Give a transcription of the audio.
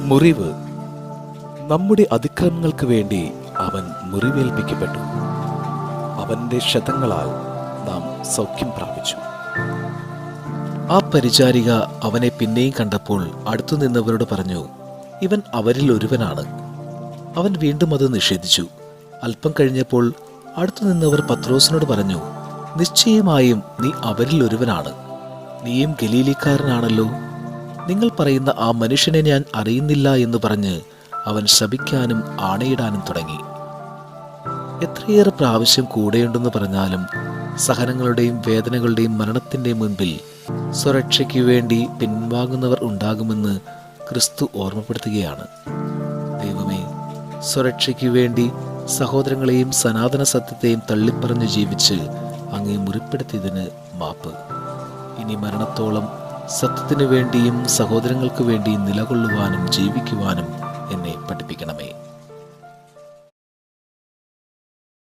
മുറിവ്. നമ്മുടെ അതിക്രമങ്ങൾക്ക് വേണ്ടി അവൻ മുറിവേൽപ്പിക്കപ്പെട്ടു. അവന്റെ ക്ഷതങ്ങളാൽ നാം സൗഖ്യം പ്രാപിച്ചു. ആ പരിചാരിക അവനെ പിന്നെയും കണ്ടപ്പോൾ അടുത്തു നിന്നവരോട് പറഞ്ഞു, ഇവൻ അവരിൽ ഒരുവനാണ്. അവൻ വീണ്ടും അത് നിഷേധിച്ചു. അല്പം കഴിഞ്ഞപ്പോൾ അടുത്തു നിന്നവർ പത്രോസിനോട് പറഞ്ഞു, നിശ്ചയമായും നീ അവരിൽ ഒരുവനാണ്. നീയും ഗലീലിക്കാരനാണല്ലോ. നിങ്ങൾ പറയുന്ന ആ മനുഷ്യനെ ഞാൻ അറിയുന്നില്ല എന്ന് പറഞ്ഞ് അവൻ ശപിക്കാനും ആണയിടാനും തുടങ്ങി. എത്രയേറെ പ്രാവശ്യം കൂടെയുണ്ടെന്ന് പറഞ്ഞാലും സഹനങ്ങളുടെയും വേദനകളുടെയും മരണത്തിൻ്റെയും മുൻപിൽ സ്വരക്ഷയ്ക്ക് വേണ്ടി പിൻവാങ്ങുന്നവർ ഉണ്ടാകുമെന്ന് ക്രിസ്തു ഓർമ്മപ്പെടുത്തുകയാണ്. ദൈവമേ, സ്വരക്ഷയ്ക്ക് വേണ്ടി സഹോദരങ്ങളെയും സനാതന സത്യത്തെയും തള്ളിപ്പറഞ്ഞു ജീവിച്ച് അങ്ങേ മുറിപ്പെടുത്തിയതിന് മാപ്പ്. ഇനി മരണത്തോളം സത്യത്തിനു വേണ്ടിയും സഹോദരങ്ങൾക്ക് വേണ്ടിയും നിലകൊള്ളുവാനും ജീവിക്കുവാനും എന്നെ പഠിപ്പിക്കണമേ.